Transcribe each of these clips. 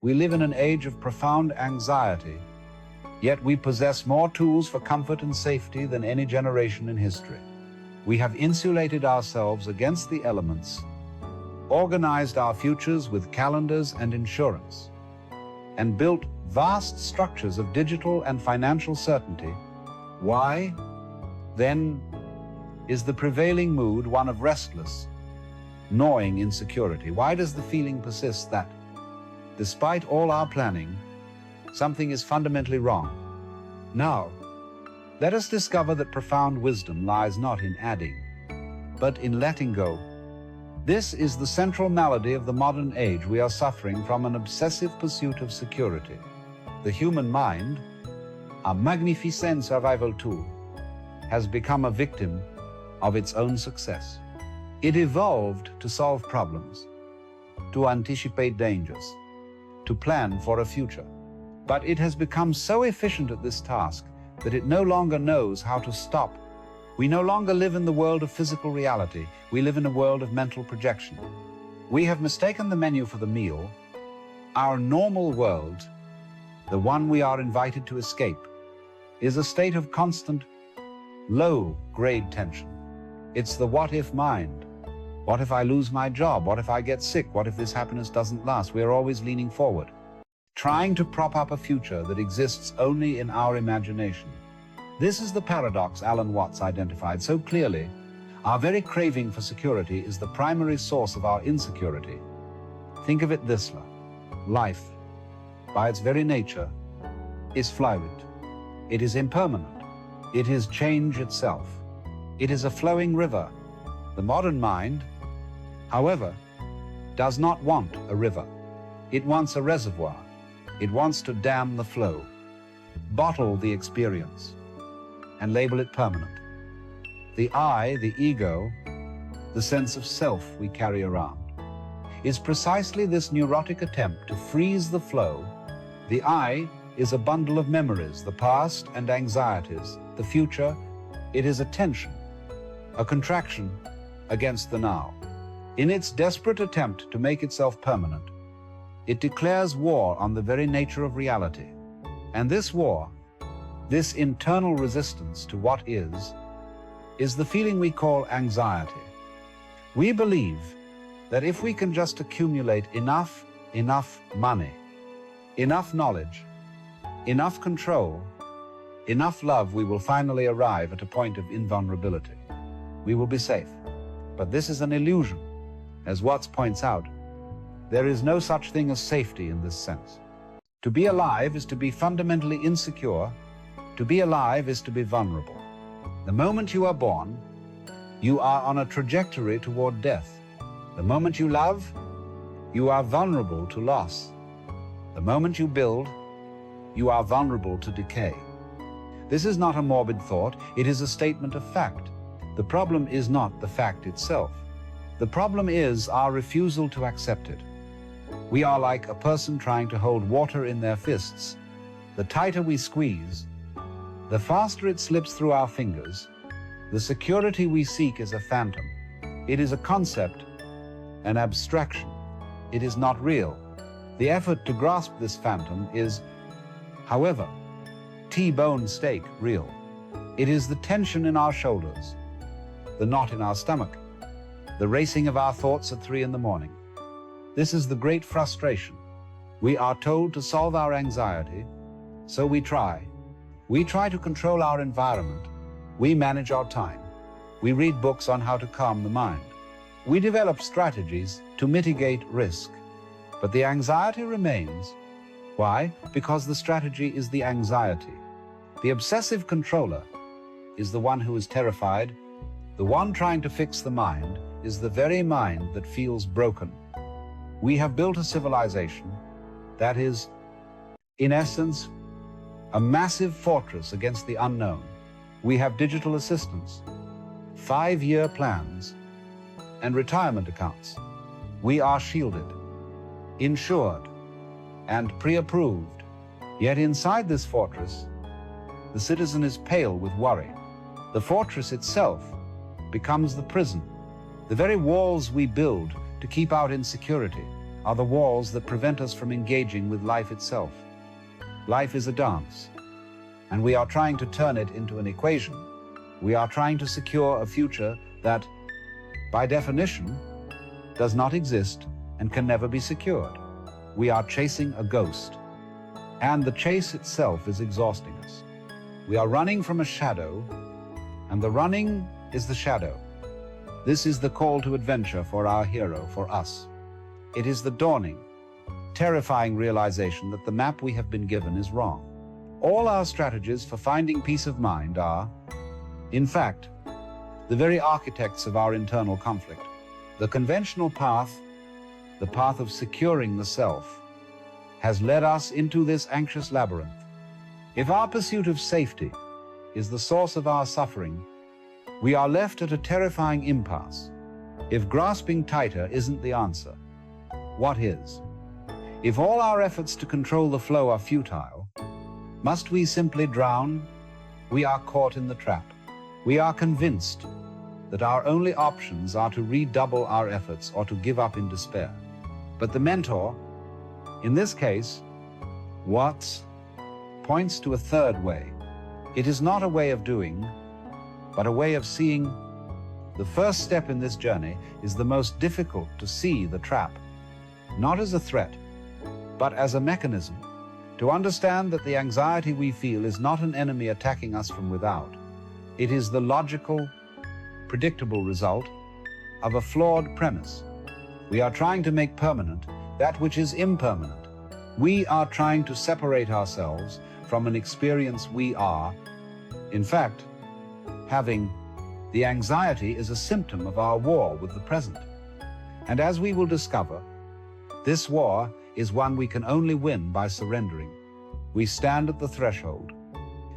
We live in an age of profound anxiety, yet we possess more tools for comfort and safety than any generation in history. We have insulated ourselves against the elements, organized our futures with calendars and insurance, and built vast structures of digital and financial certainty. Why, then, is the prevailing mood one of restless, gnawing insecurity? Why does the feeling persist that, despite all our planning, something is fundamentally wrong? Now, let us discover that profound wisdom lies not in adding, but in letting go. This is the central malady of the modern age. We are suffering from an obsessive pursuit of security. The human mind, a magnificent survival tool, has become a victim of its own success. It evolved to solve problems, to anticipate dangers, to plan for a future. But it has become so efficient at this task that it no longer knows how to stop. We no longer live in the world of physical reality. We live in a world of mental projection. We have mistaken the menu for the meal. Our normal world, the one we are invited to escape, is a state of constant, low-grade tension. It's the what-if mind. What if I lose my job? What if I get sick? What if this happiness doesn't last? We are always leaning forward, trying to prop up a future that exists only in our imagination. This is the paradox Alan Watts identified so clearly. Our very craving for security is the primary source of our insecurity. Think of it this way. Life, by its very nature, is fluid. It is impermanent. It is change itself. It is a flowing river. The modern mind, however, does not want a river. It wants a reservoir. It wants to dam the flow, bottle the experience, and label it permanent. The I, the ego, the sense of self we carry around, is precisely this neurotic attempt to freeze the flow. The I is a bundle of memories, the past and anxieties, the future. It is a tension, a contraction against the now. In its desperate attempt to make itself permanent, it declares war on the very nature of reality. And this war, this internal resistance to what is the feeling we call anxiety. We believe that if we can just accumulate enough money, enough knowledge, enough control, enough love, we will finally arrive at a point of invulnerability. We will be safe. But this is an illusion. As Watts points out, there is no such thing as safety in this sense. To be alive is to be fundamentally insecure. To be alive is to be vulnerable. The moment you are born, you are on a trajectory toward death. The moment you love, you are vulnerable to loss. The moment you build, you are vulnerable to decay. This is not a morbid thought, it is a statement of fact. The problem is not the fact itself. The problem is our refusal to accept it. We are like a person trying to hold water in their fists. The tighter we squeeze, the faster it slips through our fingers. The security we seek is a phantom. It is a concept, an abstraction. It is not real. The effort to grasp this phantom is, however, T-bone steak real. It is the tension in our shoulders, the knot in our stomach, the racing of our thoughts at 3 a.m. This is the great frustration. We are told to solve our anxiety, so we try. We try to control our environment. We manage our time. We read books on how to calm the mind. We develop strategies to mitigate risk. But the anxiety remains. Why? Because the strategy is the anxiety. The obsessive controller is the one who is terrified. The one trying to fix the mind is the very mind that feels broken. We have built a civilization that is, in essence, a massive fortress against the unknown. We have digital assistants, 5-year plans, and retirement accounts. We are shielded, insured, and pre-approved. Yet inside this fortress, the citizen is pale with worry. The fortress itself becomes the prison. The very walls we build to keep out insecurity are the walls that prevent us from engaging with life itself. Life is a dance, and we are trying to turn it into an equation. We are trying to secure a future that, by definition, does not exist and can never be secured. We are chasing a ghost, and the chase itself is exhausting us. We are running from a shadow, and the running is the shadow. This is the call to adventure for our hero, for us. It is the dawning, terrifying realization that the map we have been given is wrong. All our strategies for finding peace of mind are, in fact, the very architects of our internal conflict. The conventional path, the path of securing the self, has led us into this anxious labyrinth. If our pursuit of safety is the source of our suffering, we are left at a terrifying impasse. If grasping tighter isn't the answer, what is? If all our efforts to control the flow are futile, must we simply drown? We are caught in the trap. We are convinced that our only options are to redouble our efforts or to give up in despair. But the mentor, in this case, Watts, points to a third way. It is not a way of doing, but a way of seeing. The first step in this journey is the most difficult: to see the trap, not as a threat, but as a mechanism, to understand that the anxiety we feel is not an enemy attacking us from without. It is the logical, predictable result of a flawed premise. We are trying to make permanent that which is impermanent. We are trying to separate ourselves from an experience we are, in fact, having. The anxiety is a symptom of our war with the present. And as we will discover, this war is one we can only win by surrendering. We stand at the threshold.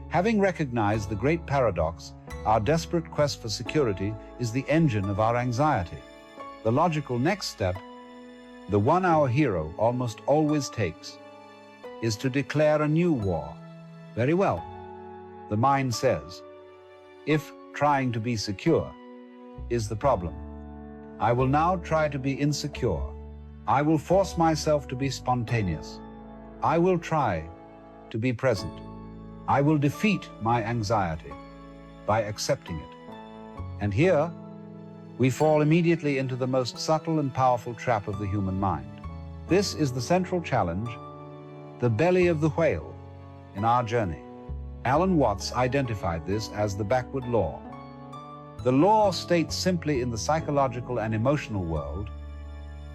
Having recognized the great paradox, our desperate quest for security is the engine of our anxiety. The logical next step, the one our hero almost always takes, is to declare a new war. Very well, the mind says, if trying to be secure is the problem, I will now try to be insecure. I will force myself to be spontaneous. I will try to be present. I will defeat my anxiety by accepting it. And here, we fall immediately into the most subtle and powerful trap of the human mind. This is the central challenge, the belly of the whale in our journey. Alan Watts identified this as the backward law. The law states simply, in the psychological and emotional world,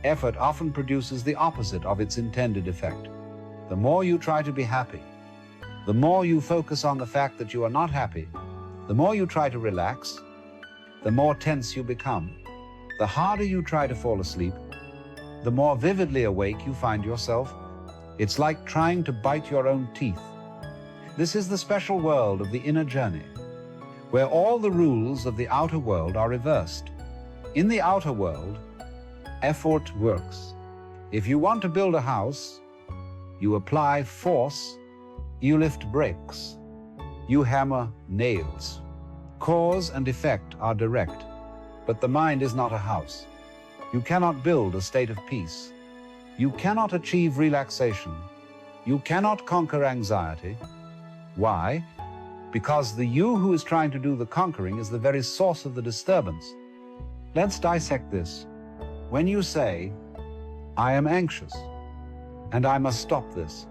effort often produces the opposite of its intended effect. The more you try to be happy, the more you focus on the fact that you are not happy, the more you try to relax, the more tense you become. The harder you try to fall asleep, the more vividly awake you find yourself. It's like trying to bite your own teeth. This is the special world of the inner journey, where all the rules of the outer world are reversed. In the outer world, effort works. If you want to build a house, you apply force, you lift bricks, you hammer nails. Cause and effect are direct, but the mind is not a house. You cannot build a state of peace. You cannot achieve relaxation. You cannot conquer anxiety. Why? Because the you who is trying to do the conquering is the very source of the disturbance. Let's dissect this. When you say, I am anxious, and I must stop this,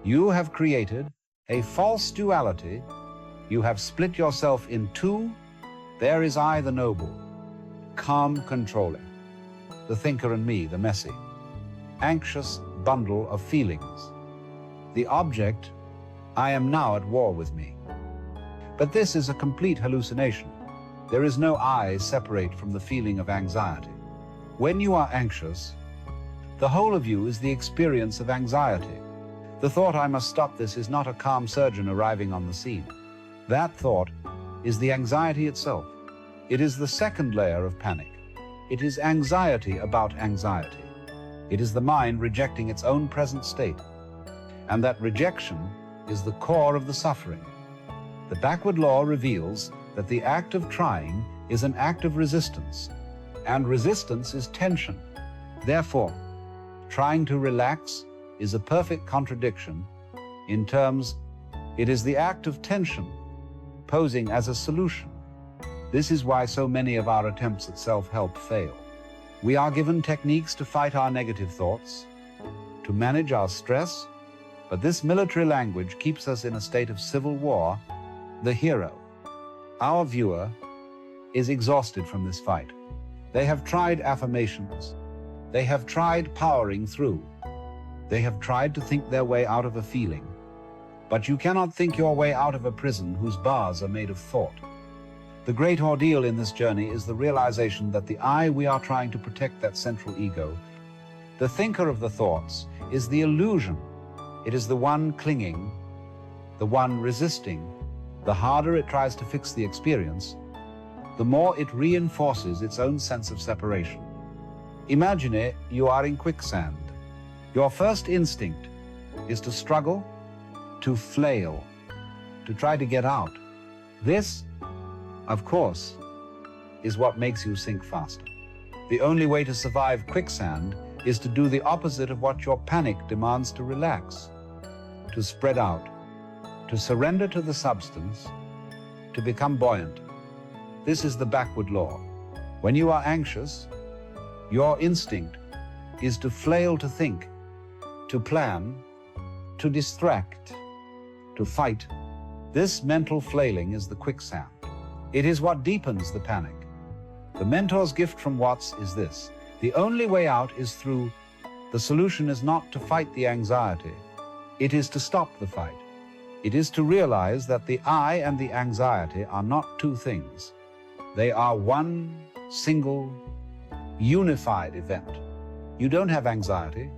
you have created a false duality. You have split yourself in two. There is I, the noble, calm, controlling, the thinker, and me, the messy, anxious bundle of feelings. The object, I am now at war with me. But this is a complete hallucination. There is no I separate from the feeling of anxiety. When you are anxious, the whole of you is the experience of anxiety. The thought, I must stop this, is not a calm surgeon arriving on the scene. That thought is the anxiety itself. It is the second layer of panic. It is anxiety about anxiety. It is the mind rejecting its own present state. And that rejection is the core of the suffering. The backward law reveals that the act of trying is an act of resistance, and resistance is tension. Therefore, Trying to relax is a perfect contradiction in terms it is the act of tension posing as a solution. This is why so many of our attempts at self-help fail. We are given techniques to fight our negative thoughts, to manage our stress, but this military language keeps us in a state of civil war. The hero, our viewer, is exhausted from this fight. They have tried affirmations. They have tried powering through. They have tried to think their way out of a feeling. But you cannot think your way out of a prison whose bars are made of thought. The great ordeal in this journey is the realization that the I we are trying to protect, that central ego, the thinker of the thoughts, is the illusion. It is the one clinging, the one resisting. The harder it tries to fix the experience, the more it reinforces its own sense of separation. Imagine you are in quicksand. Your first instinct is to struggle, to flail, to try to get out. This, of course, is what makes you sink faster. The only way to survive quicksand is to do the opposite of what your panic demands: to relax, to spread out, to surrender to the substance, to become buoyant. This is the backward law. When you are anxious, your instinct is to flail, to think, to plan, to distract, to fight. This mental flailing is the quicksand. It is what deepens the panic. The mentor's gift from Watts is this: the only way out is through. The solution is not to fight the anxiety. It is to stop the fight. It is to realize that the I and the anxiety are not two things. They are one single, unified event. You don't have anxiety.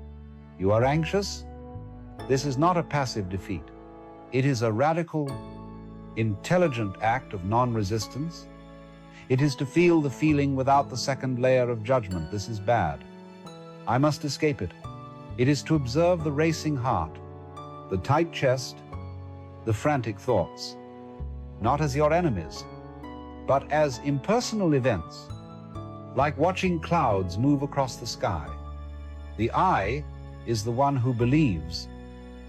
You are anxious. This is not a passive defeat. It is a radical, intelligent act of non-resistance. It is to feel the feeling without the second layer of judgment. This is bad. I must escape it. It is to observe the racing heart, the tight chest, the frantic thoughts, not as your enemies, but as impersonal events, like watching clouds move across the sky. The I is the one who believes.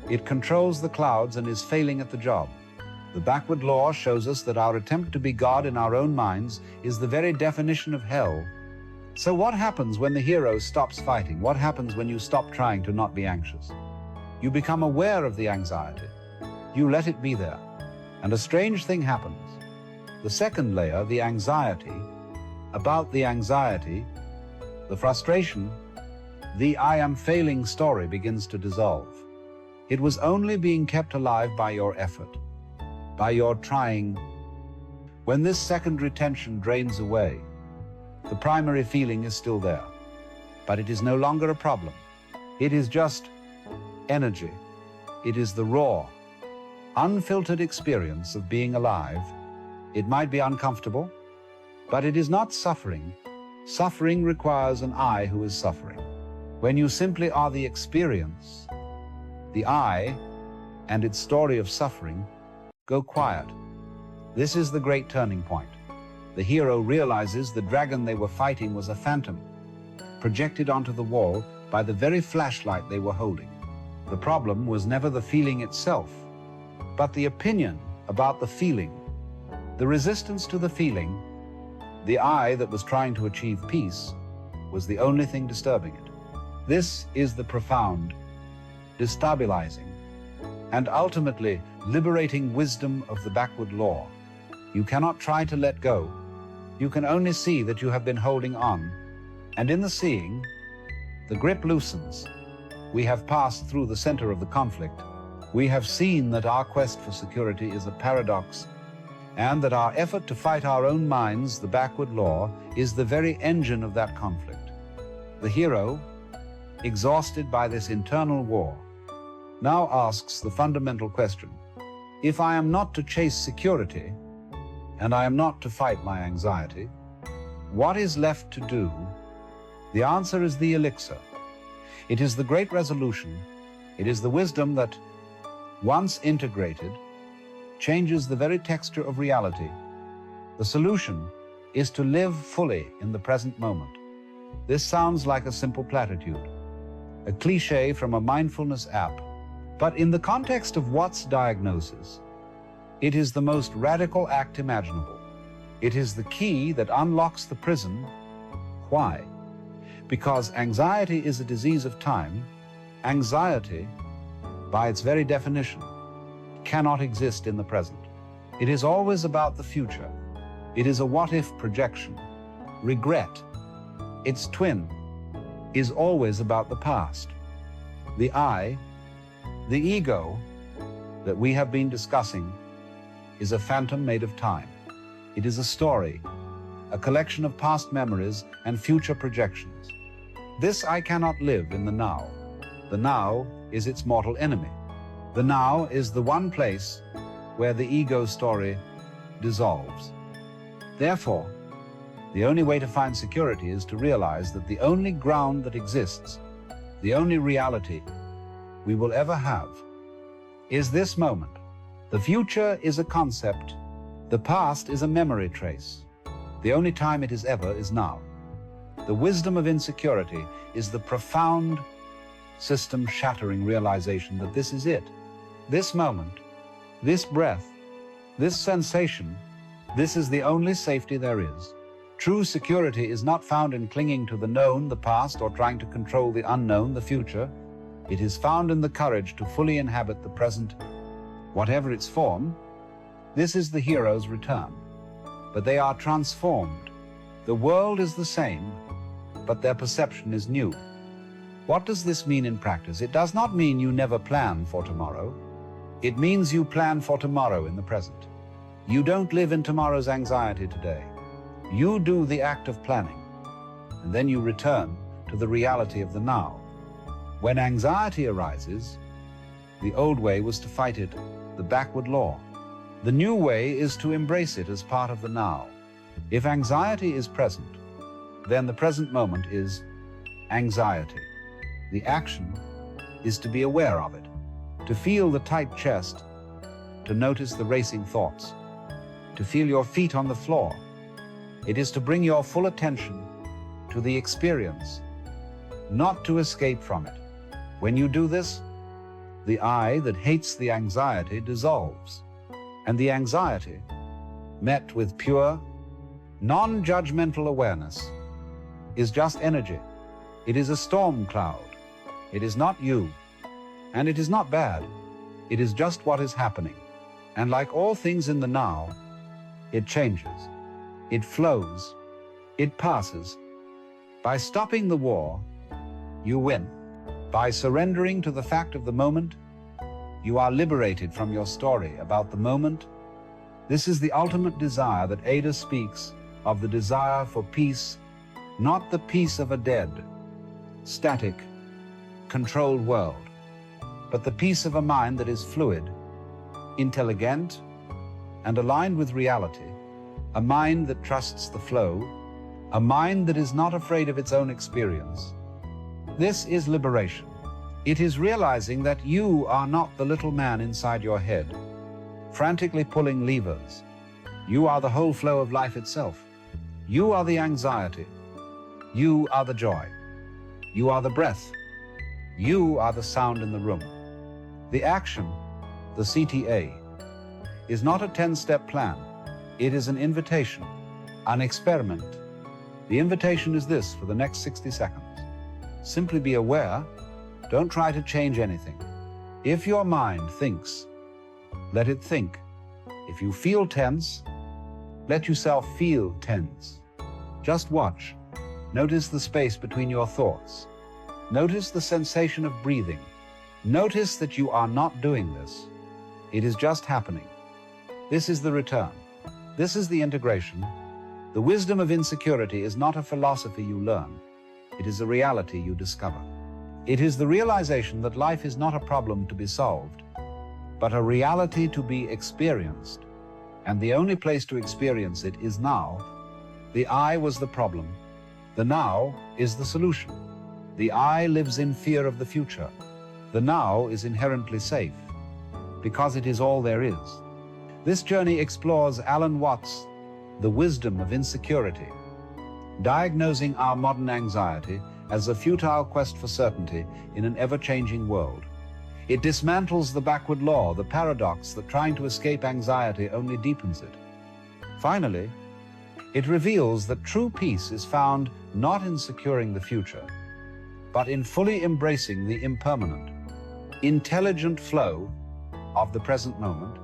It controls the clouds and is failing at the job. The backward law shows us that our attempt to be God in our own minds is the very definition of hell. So what happens when the hero stops fighting? What happens when you stop trying to not be anxious? You become aware of the anxiety. You let it be there. And a strange thing happens. The second layer, the anxiety, about the anxiety, the frustration, the I am failing story begins to dissolve. It was only being kept alive by your effort, by your trying. When this secondary tension drains away, the primary feeling is still there, but it is no longer a problem. It is just energy. It is the raw, unfiltered experience of being alive. It might be uncomfortable, but it is not suffering. Suffering requires an I who is suffering. When you simply are the experience, the I and its story of suffering go quiet. This is the great turning point. The hero realizes the dragon they were fighting was a phantom, projected onto the wall by the very flashlight they were holding. The problem was never the feeling itself, but the opinion about the feeling, the resistance to the feeling. The I that was trying to achieve peace was the only thing disturbing it. This is the profound, destabilizing, and ultimately liberating wisdom of the backward law. You cannot try to let go. You can only see that you have been holding on, and in the seeing, the grip loosens. We have passed through the center of the conflict. We have seen that our quest for security is a paradox, and that our effort to fight our own minds, the backward law, is the very engine of that conflict. The hero, exhausted by this internal war, now asks the fundamental question: if I am not to chase security, and I am not to fight my anxiety, what is left to do? The answer is the elixir. It is the great resolution. It is the wisdom that, once integrated, changes the very texture of reality. The solution is to live fully in the present moment. This sounds like a simple platitude, a cliche from a mindfulness app. But in the context of Watt's diagnosis, it is the most radical act imaginable. It is the key that unlocks the prison. Why? Because anxiety is a disease of time. Anxiety, by its very definition, cannot exist in the present. It is always about the future. It is a what-if projection. Regret, its twin, is always about the past. The I, the ego, that we have been discussing, is a phantom made of time. It is a story, a collection of past memories and future projections. This I cannot live in the now. The now is its mortal enemy. The now is the one place where the ego story dissolves. Therefore, the only way to find security is to realize that the only ground that exists, the only reality we will ever have, is this moment. The future is a concept. The past is a memory trace. The only time it is ever is now. The wisdom of insecurity is the profound, system-shattering realization that this is it. This moment, this breath, this sensation, this is the only safety there is. True security is not found in clinging to the known, the past, or trying to control the unknown, the future. It is found in the courage to fully inhabit the present, whatever its form. This is the hero's return. But they are transformed. The world is the same, but their perception is new. What does this mean in practice? It does not mean you never plan for tomorrow. It means you plan for tomorrow in the present. You don't live in tomorrow's anxiety today. You do the act of planning, and then you return to the reality of the now. When anxiety arises, the old way was to fight it, the backward law. The new way is to embrace it as part of the now. If anxiety is present, then the present moment is anxiety. The action is to be aware of it, to feel the tight chest, to notice the racing thoughts, to feel your feet on the floor. It is to bring your full attention to the experience, not to escape from it. When you do this, the I that hates the anxiety dissolves, and the anxiety, met with pure, non-judgmental awareness, is just energy. It is a storm cloud. It is not you, and it is not bad. It is just what is happening. And like all things in the now, it changes. It flows. It passes. By stopping the war, you win. By surrendering to the fact of the moment, you are liberated from your story about the moment. This is the ultimate desire that Ada speaks of, the desire for peace, not the peace of a dead, static, controlled world, but the peace of a mind that is fluid, intelligent, and aligned with reality, a mind that trusts the flow, a mind that is not afraid of its own experience. This is liberation. It is realizing that you are not the little man inside your head, frantically pulling levers. You are the whole flow of life itself. You are the anxiety. You are the joy. You are the breath. You are the sound in the room. The action, the CTA, is not a 10-step plan. It is an invitation, an experiment. The invitation is this for the next 60 seconds. Simply be aware. Don't try to change anything. If your mind thinks, let it think. If you feel tense, let yourself feel tense. Just watch. Notice the space between your thoughts. Notice the sensation of breathing. Notice that you are not doing this. It is just happening. This is the return. This is the integration. The wisdom of insecurity is not a philosophy you learn. It is a reality you discover. It is the realization that life is not a problem to be solved, but a reality to be experienced. And the only place to experience it is now. The I was the problem. The now is the solution. The I lives in fear of the future. The now is inherently safe, because it is all there is. This journey explores Alan Watts' The Wisdom of Insecurity, diagnosing our modern anxiety as a futile quest for certainty in an ever-changing world. It dismantles the backward law, the paradox that trying to escape anxiety only deepens it. Finally, it reveals that true peace is found not in securing the future, but in fully embracing the impermanent, intelligent flow of the present moment,